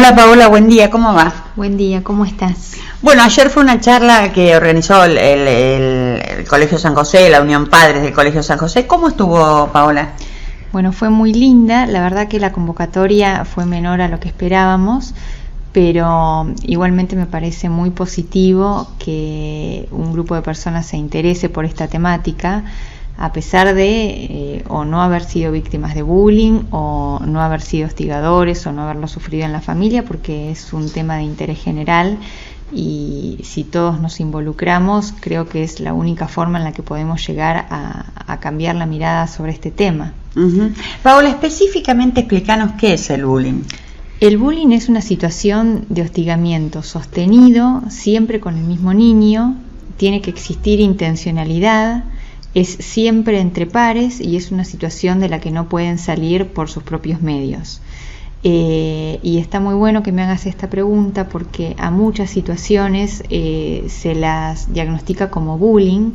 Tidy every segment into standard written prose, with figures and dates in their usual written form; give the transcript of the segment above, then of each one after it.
Hola Paola, buen día, ¿cómo va? Buen día, ¿cómo estás? Bueno, ayer fue una charla que organizó el Colegio San José, la Unión Padres del Colegio San José. ¿Cómo estuvo, Paola? Bueno, fue muy linda, la verdad que la convocatoria fue menor a lo que esperábamos, pero igualmente me parece muy positivo que un grupo de personas se interese por esta temática, a pesar de o no haber sido víctimas de bullying, o no haber sido hostigadores, o no haberlo sufrido en la familia, porque es un tema de interés general y si todos nos involucramos, creo que es la única forma en la que podemos llegar a cambiar la mirada sobre este tema. Paola, específicamente explícanos qué es el bullying. El bullying es una situación de hostigamiento sostenido, siempre con el mismo niño, tiene que existir intencionalidad, es siempre entre pares y es una situación de la que no pueden salir por sus propios medios. Y está muy bueno que me hagas esta pregunta porque a muchas situaciones se las diagnostica como bullying,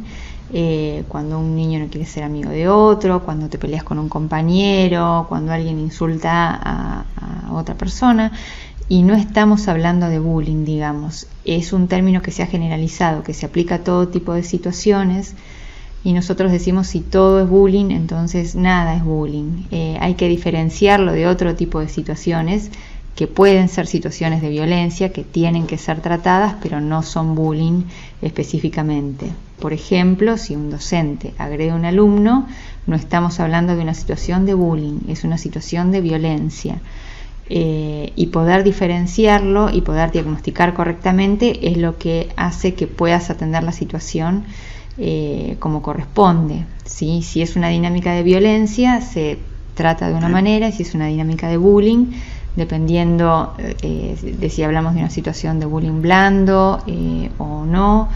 cuando un niño no quiere ser amigo de otro, cuando te peleas con un compañero, cuando alguien insulta a otra persona, y no estamos hablando de bullying, digamos. Es un término que se ha generalizado, que se aplica a todo tipo de situaciones. Y nosotros decimos si todo es bullying, entonces nada es bullying. Hay que diferenciarlo de otro tipo de situaciones que pueden ser situaciones de violencia, que tienen que ser tratadas, pero no son bullying específicamente. Por ejemplo, si un docente agrede a un alumno, no estamos hablando de una situación de bullying, es una situación de violencia. Y poder diferenciarlo y poder diagnosticar correctamente es lo que hace que puedas atender la situación como corresponde, ¿sí? Si es una dinámica de violencia se trata de una manera, y si es una dinámica de bullying, dependiendo de si hablamos de una situación de bullying blando o no,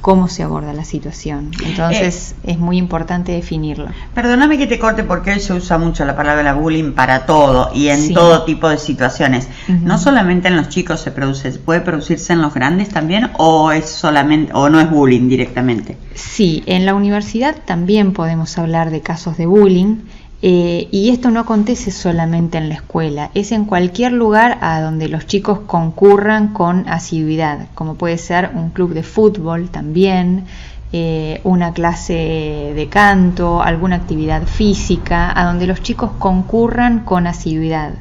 cómo se aborda la situación. Entonces es muy importante definirlo. Perdóname que te corte porque hoy se usa mucho la palabra bullying para todo y en todo tipo de situaciones. No solamente en los chicos se produce, ¿puede producirse en los grandes también o es solamente o no es bullying directamente? Sí, en la universidad también podemos hablar de casos de bullying. Y esto no acontece solamente en la escuela, es en cualquier lugar a donde los chicos concurran con asiduidad, como puede ser un club de fútbol también, una clase de canto, alguna actividad física, a donde los chicos concurran con asiduidad.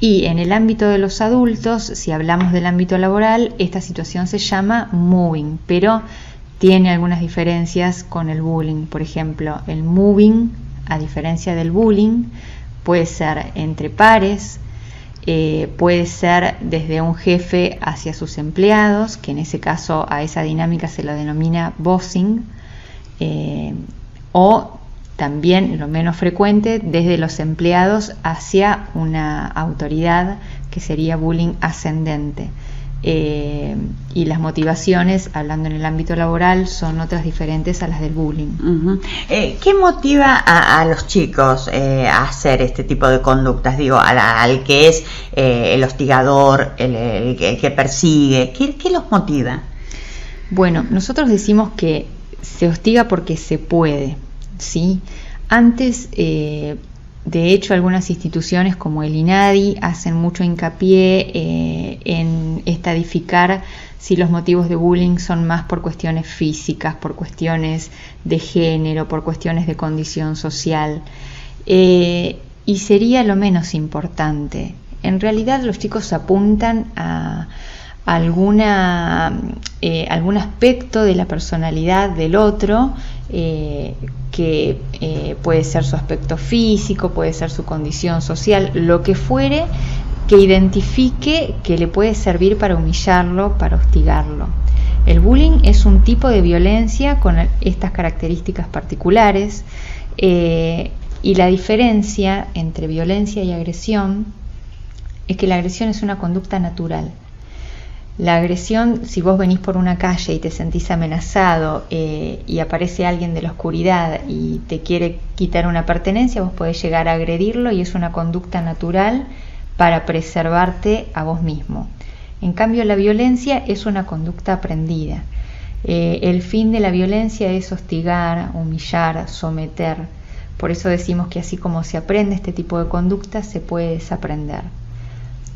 Y en el ámbito de los adultos, si hablamos del ámbito laboral, esta situación se llama mobbing, pero tiene algunas diferencias con el bullying. Por ejemplo, el mobbing, a diferencia del bullying, puede ser entre pares, puede ser desde un jefe hacia sus empleados, que en ese caso a esa dinámica se lo denomina bossing, o también, lo menos frecuente, desde los empleados hacia una autoridad, que sería bullying ascendente. Y las motivaciones, hablando en el ámbito laboral, son otras diferentes a las del bullying. ¿Qué motiva a los chicos a hacer este tipo de conductas? Digo, al que es el hostigador, el que persigue. ¿Qué los motiva? Bueno, nosotros decimos que se hostiga porque se puede, ¿sí? Antes, de hecho, algunas instituciones como el INADI hacen mucho hincapié en estadificar si los motivos de bullying son más por cuestiones físicas, por cuestiones de género, por cuestiones de condición social. Y sería lo menos importante. En realidad los chicos apuntan a algún aspecto de la personalidad del otro, que puede ser su aspecto físico, puede ser su condición social, lo que fuere, que identifique que le puede servir para humillarlo, para hostigarlo. El bullying es un tipo de violencia con estas características particulares, y la diferencia entre violencia y agresión es que la agresión es una conducta natural. La agresión, si vos venís por una calle y te sentís amenazado y aparece alguien de la oscuridad y te quiere quitar una pertenencia, vos podés llegar a agredirlo y es una conducta natural para preservarte a vos mismo. En cambio, la violencia es una conducta aprendida. El fin de la violencia es hostigar, humillar, someter. Por eso decimos que así como se aprende este tipo de conducta, se puede desaprender.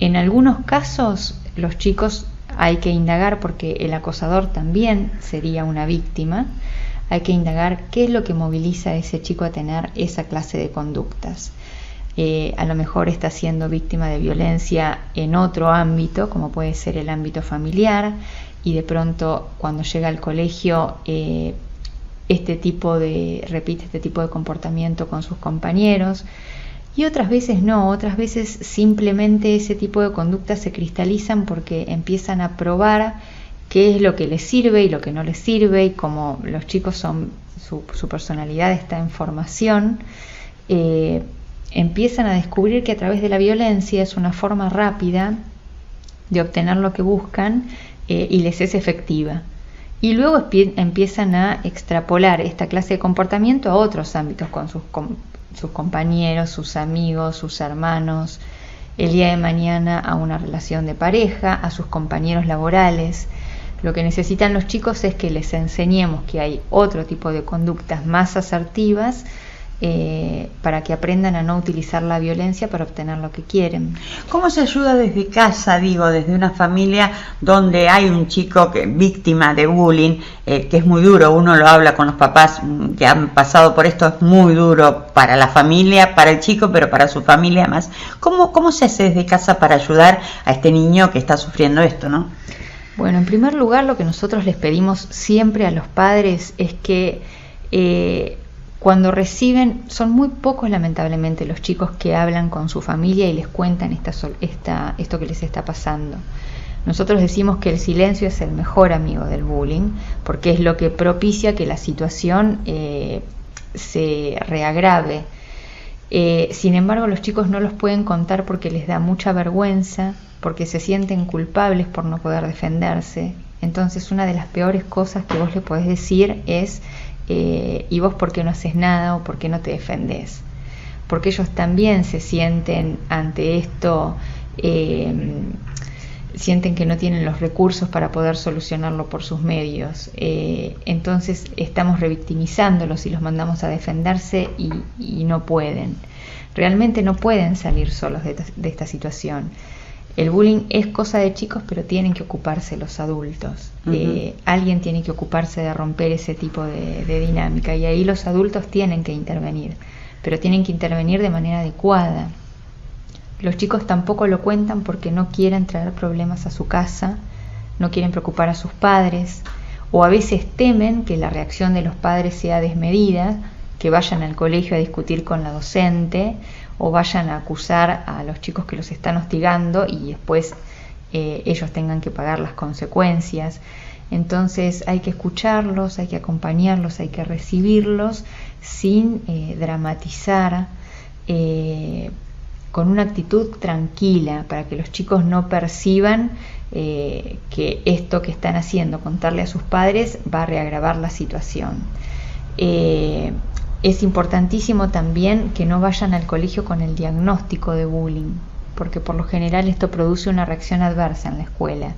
En algunos casos los chicos hay que indagar, porque el acosador también sería una víctima, hay que indagar qué es lo que moviliza a ese chico a tener esa clase de conductas. A lo mejor está siendo víctima de violencia en otro ámbito, como puede ser el ámbito familiar, y de pronto cuando llega al colegio repite este tipo de comportamiento con sus compañeros, y otras veces no, otras veces simplemente ese tipo de conductas se cristalizan porque empiezan a probar qué es lo que les sirve y lo que no les sirve, y como los chicos su personalidad está en formación, empiezan a descubrir que a través de la violencia es una forma rápida de obtener lo que buscan y les es efectiva. Y luego empiezan a extrapolar esta clase de comportamiento a otros ámbitos, con sus compañeros, sus amigos, sus hermanos, el día de mañana a una relación de pareja, a sus compañeros laborales. Lo que necesitan los chicos es que les enseñemos que hay otro tipo de conductas más asertivas, para que aprendan a no utilizar la violencia para obtener lo que quieren. ¿Cómo se ayuda desde casa, desde una familia donde hay un chico víctima de bullying, que es muy duro? Uno lo habla con los papás que han pasado por esto, es muy duro para la familia, para el chico, pero para su familia más. ¿Cómo se hace desde casa para ayudar a este niño que está sufriendo esto, no? Bueno, en primer lugar, lo que nosotros les pedimos siempre a los padres es que cuando reciben, son muy pocos lamentablemente los chicos que hablan con su familia y les cuentan esto que les está pasando. Nosotros decimos que el silencio es el mejor amigo del bullying, porque es lo que propicia que la situación se reagrave. Sin embargo, los chicos no los pueden contar porque les da mucha vergüenza, porque se sienten culpables por no poder defenderse. Entonces, una de las peores cosas que vos le podés decir es: ¿y vos por qué no haces nada o por qué no te defendés? Porque ellos también se sienten ante esto, sienten que no tienen los recursos para poder solucionarlo por sus medios. Entonces estamos revictimizándolos y los mandamos a defenderse y no pueden. Realmente no pueden salir solos de esta situación. El bullying es cosa de chicos, pero tienen que ocuparse los adultos. Alguien tiene que ocuparse de romper ese tipo de dinámica, y ahí los adultos tienen que intervenir, pero tienen que intervenir de manera adecuada. Los chicos tampoco lo cuentan porque no quieren traer problemas a su casa, no quieren preocupar a sus padres, o a veces temen que la reacción de los padres sea desmedida, que vayan al colegio a discutir con la docente, o vayan a acusar a los chicos que los están hostigando y después ellos tengan que pagar las consecuencias. Entonces hay que escucharlos, hay que acompañarlos, hay que recibirlos sin dramatizar, con una actitud tranquila, para que los chicos no perciban que esto que están haciendo, contarle a sus padres, va a reagravar la situación. Es importantísimo también que no vayan al colegio con el diagnóstico de bullying, porque por lo general esto produce una reacción adversa en la escuela.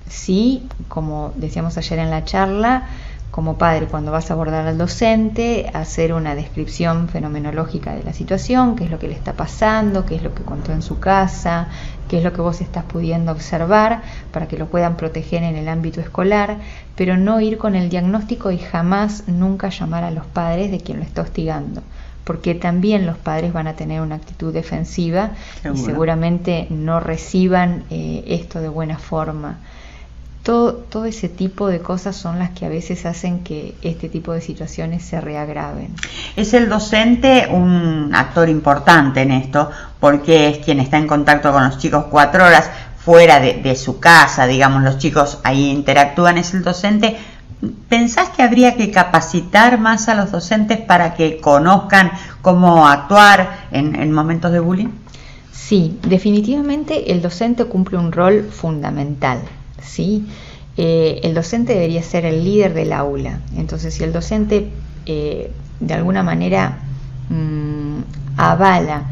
Sí, como decíamos ayer en la charla, como padre, cuando vas a abordar al docente, hacer una descripción fenomenológica de la situación, qué es lo que le está pasando, qué es lo que contó en su casa, qué es lo que vos estás pudiendo observar, para que lo puedan proteger en el ámbito escolar, pero no ir con el diagnóstico y jamás, nunca llamar a los padres de quien lo está hostigando, porque también los padres van a tener una actitud defensiva. Seguro. Y seguramente no reciban esto de buena forma. Todo ese tipo de cosas son las que a veces hacen que este tipo de situaciones se reagraven. Es el docente un actor importante en esto, porque es quien está en contacto con los chicos 4 horas fuera de su casa, digamos, los chicos ahí interactúan, es el docente. ¿Pensás que habría que capacitar más a los docentes para que conozcan cómo actuar en momentos de bullying? Sí, definitivamente el docente cumple un rol fundamental. ¿Sí? El docente debería ser el líder del aula. Entonces, si el docente de alguna manera avala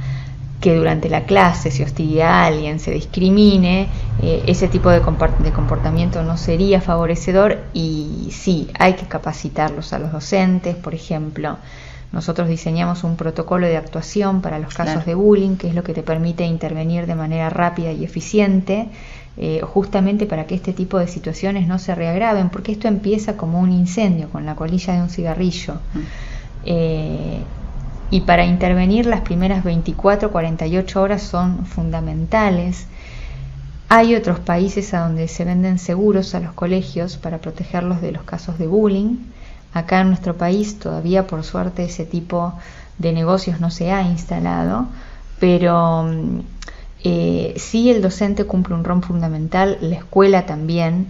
que durante la clase se hostigue a alguien, se discrimine, ese tipo de comportamiento no sería favorecedor. Y sí, hay que capacitarlos a los docentes. Por ejemplo, nosotros diseñamos un protocolo de actuación para los casos de bullying, que es lo que te permite intervenir de manera rápida y eficiente, justamente para que este tipo de situaciones no se reagraven, porque esto empieza como un incendio con la colilla de un cigarrillo. Y para intervenir las primeras 24, 48 horas son fundamentales. Hay otros países a donde se venden seguros a los colegios para protegerlos de los casos de bullying. Acá en nuestro país todavía, por suerte, ese tipo de negocios no se ha instalado, pero sí el docente cumple un rol fundamental, la escuela también.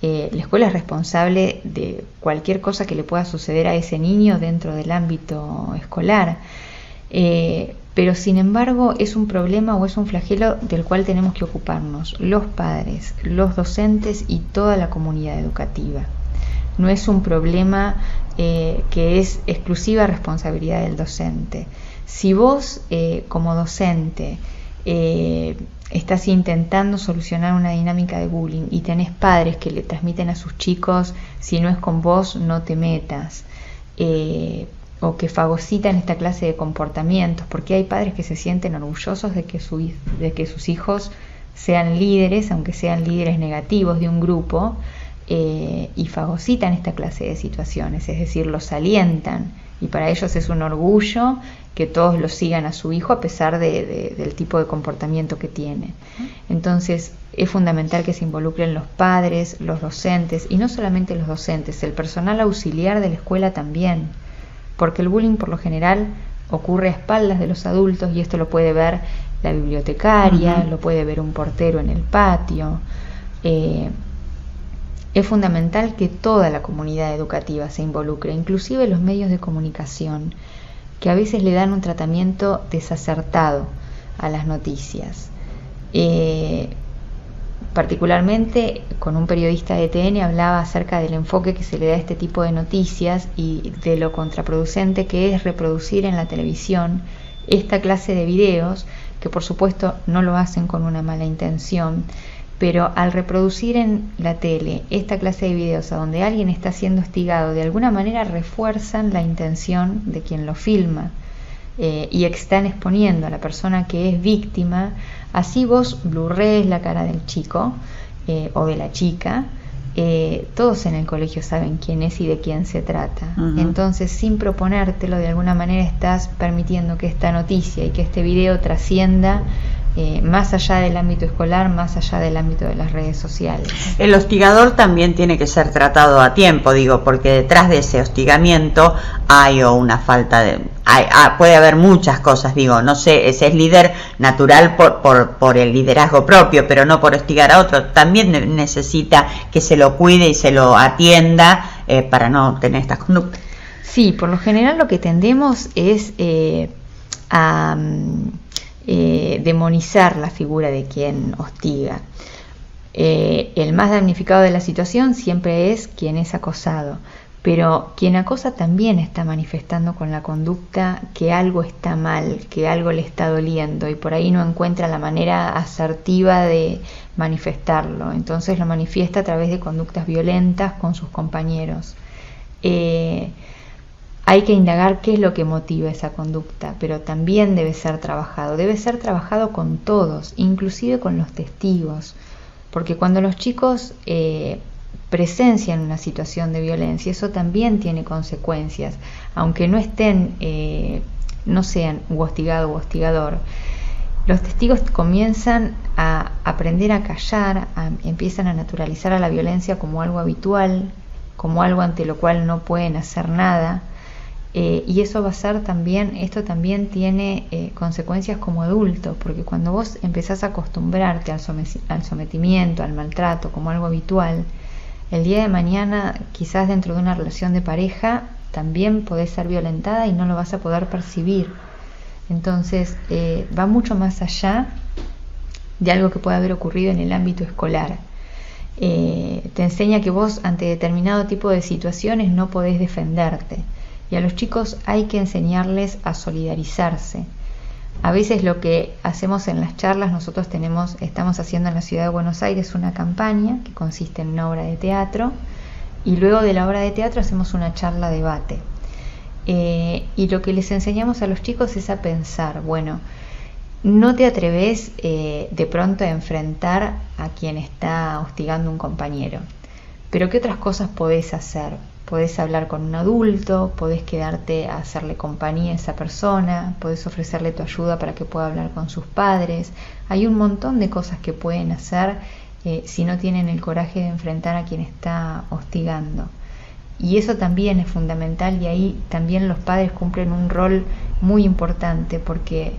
La escuela es responsable de cualquier cosa que le pueda suceder a ese niño dentro del ámbito escolar. Pero sin embargo es un problema o es un flagelo del cual tenemos que ocuparnos los padres, los docentes y toda la comunidad educativa. No es un problema que es exclusiva responsabilidad del docente. Si vos como docente estás intentando solucionar una dinámica de bullying y tenés padres que le transmiten a sus chicos, si no es con vos no te metas, o que fagocitan esta clase de comportamientos, porque hay padres que se sienten orgullosos de que sus hijos sean líderes, aunque sean líderes negativos de un grupo, y fagocitan esta clase de situaciones, es decir, los alientan, y para ellos es un orgullo que todos lo sigan a su hijo a pesar del tipo de comportamiento que tiene. Entonces es fundamental que se involucren los padres, los docentes, y no solamente los docentes, el personal auxiliar de la escuela también, porque el bullying por lo general ocurre a espaldas de los adultos, y esto lo puede ver la bibliotecaria, lo puede ver un portero en el patio. Es fundamental que toda la comunidad educativa se involucre, inclusive los medios de comunicación, que a veces le dan un tratamiento desacertado a las noticias. Particularmente con un periodista de TN hablaba acerca del enfoque que se le da a este tipo de noticias y de lo contraproducente que es reproducir en la televisión esta clase de videos, que por supuesto no lo hacen con una mala intención, pero al reproducir en la tele esta clase de videos a donde alguien está siendo hostigado, de alguna manera refuerzan la intención de quien lo filma, y están exponiendo a la persona que es víctima. Así vos blurrees la cara del chico o de la chica, todos en el colegio saben quién es y de quién se trata. Entonces, sin proponértelo, de alguna manera estás permitiendo que esta noticia y que este video trascienda más allá del ámbito escolar, más allá del ámbito de las redes sociales. El hostigador también tiene que ser tratado a tiempo, digo, porque detrás de ese hostigamiento hay una falta de... puede haber muchas cosas, digo, no sé, ese es líder natural por el liderazgo propio, pero no por hostigar a otro. También necesita que se lo cuide y se lo atienda para no tener estas conductas. Sí, por lo general lo que tendemos es a demonizar la figura de quien hostiga. El más damnificado de la situación siempre es quien es acosado, pero quien acosa también está manifestando con la conducta que algo está mal, que algo le está doliendo, y por ahí no encuentra la manera asertiva de manifestarlo. Entonces lo manifiesta a través de conductas violentas con sus compañeros. Hay que indagar qué es lo que motiva esa conducta, pero también debe ser trabajado con todos, inclusive con los testigos, porque cuando los chicos presencian una situación de violencia, eso también tiene consecuencias, aunque no estén, no sean u hostigado u hostigador. Los testigos comienzan a aprender a callar, empiezan a naturalizar a la violencia como algo habitual, como algo ante lo cual no pueden hacer nada. Y eso va a ser también, esto también tiene consecuencias como adulto, porque cuando vos empezás a acostumbrarte al sometimiento, al maltrato como algo habitual, el día de mañana, quizás dentro de una relación de pareja, también podés ser violentada y no lo vas a poder percibir. Entonces va mucho más allá de algo que pueda haber ocurrido en el ámbito escolar. Te enseña que vos ante determinado tipo de situaciones no podés defenderte. Y a los chicos hay que enseñarles a solidarizarse. A veces lo que hacemos en las charlas, nosotros estamos haciendo en la ciudad de Buenos Aires una campaña que consiste en una obra de teatro, y luego de la obra de teatro hacemos una charla debate. Y lo que les enseñamos a los chicos es a pensar, bueno, no te atreves de pronto a enfrentar a quien está hostigando a un compañero, pero ¿qué otras cosas podés hacer? Podés hablar con un adulto, podés quedarte a hacerle compañía a esa persona, podés ofrecerle tu ayuda para que pueda hablar con sus padres. Hay un montón de cosas que pueden hacer si no tienen el coraje de enfrentar a quien está hostigando. Y eso también es fundamental, y ahí también los padres cumplen un rol muy importante, porque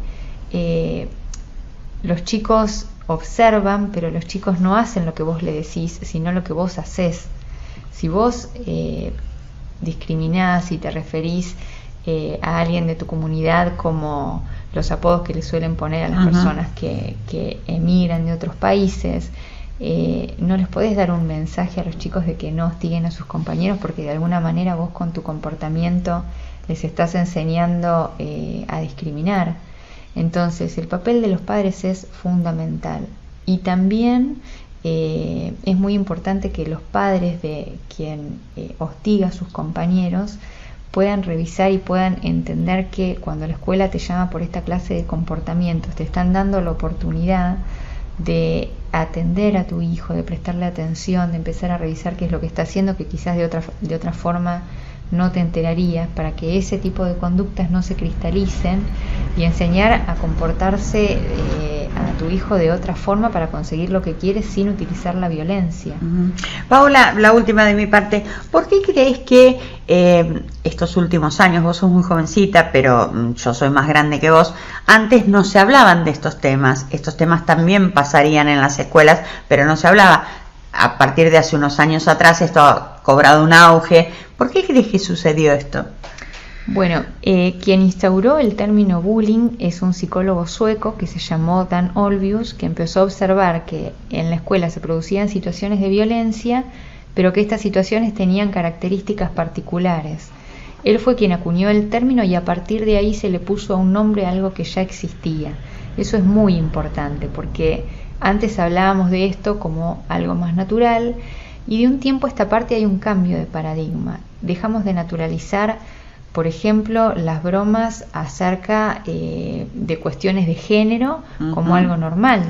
los chicos observan, pero los chicos no hacen lo que vos le decís, sino lo que vos hacés. Si vos discriminás y te referís a alguien de tu comunidad como los apodos que le suelen poner a las personas que emigran de otros países, no les podés dar un mensaje a los chicos de que no hostiguen a sus compañeros, porque de alguna manera vos con tu comportamiento les estás enseñando a discriminar. Entonces el papel de los padres es fundamental, y también es muy importante que los padres de quien hostiga a sus compañeros puedan revisar y puedan entender que cuando la escuela te llama por esta clase de comportamientos, te están dando la oportunidad de atender a tu hijo, de prestarle atención, de empezar a revisar qué es lo que está haciendo, que quizás de otra forma no te enterarías, para que ese tipo de conductas no se cristalicen, y enseñar a comportarse a tu hijo de otra forma para conseguir lo que quiere sin utilizar la violencia. Paola, la última de mi parte, ¿por qué crees que estos últimos años, vos sos muy jovencita, pero yo soy más grande que vos, antes no se hablaban de estos temas también pasarían en las escuelas, pero no se hablaba? A partir de hace unos años atrás esto ha cobrado un auge. ¿Por qué crees que sucedió esto? Bueno, quien instauró el término bullying es un psicólogo sueco que se llamó Dan Olvius, que empezó a observar que en la escuela se producían situaciones de violencia, pero que estas situaciones tenían características particulares. Él fue quien acuñó el término, y a partir de ahí se le puso un nombre a algo que ya existía. Eso es muy importante, porque antes hablábamos de esto como algo más natural, y de un tiempo a esta parte hay un cambio de paradigma. Dejamos de naturalizar, por ejemplo, las bromas acerca de cuestiones de género como algo normal.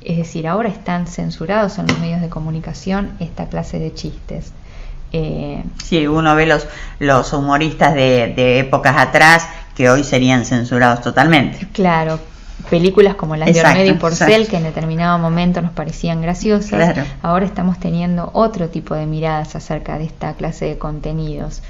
Es decir, ahora están censurados en los medios de comunicación esta clase de chistes. Sí, uno ve los humoristas de épocas atrás que hoy serían censurados totalmente. Claro, películas como las de Olmedo y Porcel, que en determinado momento nos parecían graciosas, claro. Ahora estamos teniendo otro tipo de miradas acerca de esta clase de contenidos.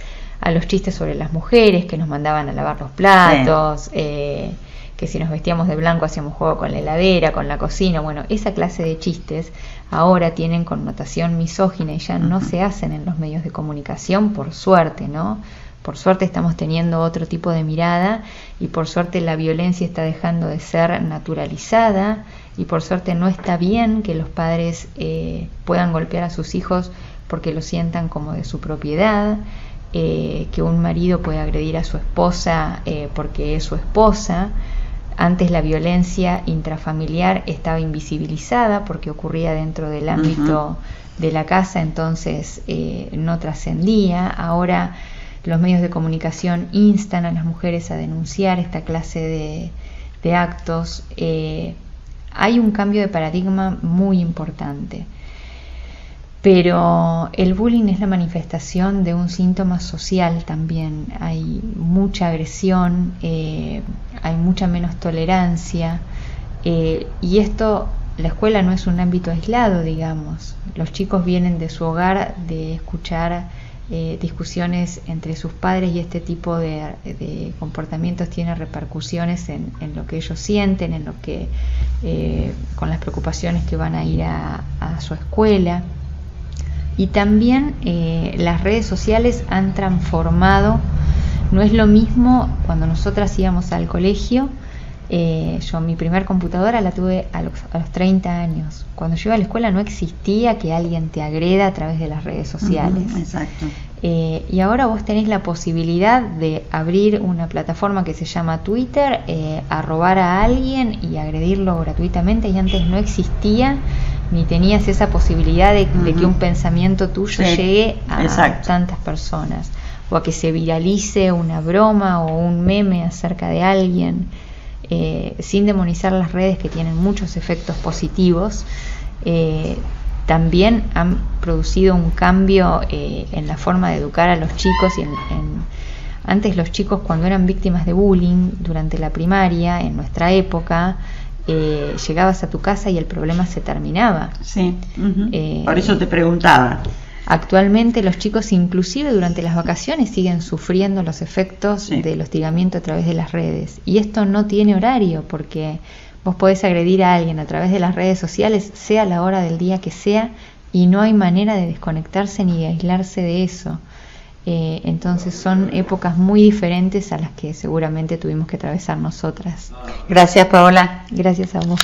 A los chistes sobre las mujeres que nos mandaban a lavar los platos, sí. Que si nos vestíamos de blanco hacíamos juego con la heladera, con la cocina. Bueno, esa clase de chistes ahora tienen connotación misógina y ya no se hacen en los medios de comunicación, por suerte, ¿no? Por suerte estamos teniendo otro tipo de mirada, y por suerte la violencia está dejando de ser naturalizada, y por suerte no está bien que los padres puedan golpear a sus hijos porque lo sientan como de su propiedad, que un marido puede agredir a su esposa porque es su esposa. Antes la violencia intrafamiliar estaba invisibilizada porque ocurría dentro del ámbito de la casa, entonces no trascendía. Ahora los medios de comunicación instan a las mujeres a denunciar esta clase de actos. Hay un cambio de paradigma muy importante, pero el bullying es la manifestación de un síntoma social también. Hay mucha agresión, hay mucha menos tolerancia, y esto, la escuela no es un ámbito aislado, digamos. Los chicos vienen de su hogar, de escuchar discusiones entre sus padres, y este tipo de comportamientos tiene repercusiones en lo que ellos sienten, en lo que con las preocupaciones que van a ir a su escuela. Y también las redes sociales han transformado. No es lo mismo cuando nosotras íbamos al colegio. Yo mi primer computadora la tuve a los 30 años. Cuando yo iba a la escuela no existía que alguien te agreda a través de las redes sociales. Exacto. Y ahora vos tenés la posibilidad de abrir una plataforma que se llama Twitter, arrobar a alguien y agredirlo gratuitamente, y antes no existía, ni tenías esa posibilidad de que un pensamiento tuyo llegue a tantas personas. o a que se viralice una broma o un meme acerca de alguien, sin demonizar las redes que tienen muchos efectos positivos, también han producido un cambio en la forma de educar a los chicos. Antes los chicos, cuando eran víctimas de bullying durante la primaria, en nuestra época, llegabas a tu casa y el problema se terminaba. Sí, por eso te preguntaba. Actualmente los chicos, inclusive durante las vacaciones, siguen sufriendo los efectos del hostigamiento a través de las redes. Y esto no tiene horario, porque vos podés agredir a alguien a través de las redes sociales, sea la hora del día que sea, y no hay manera de desconectarse ni de aislarse de eso. Entonces son épocas muy diferentes a las que seguramente tuvimos que atravesar nosotras. Gracias, Paola. Gracias a vos.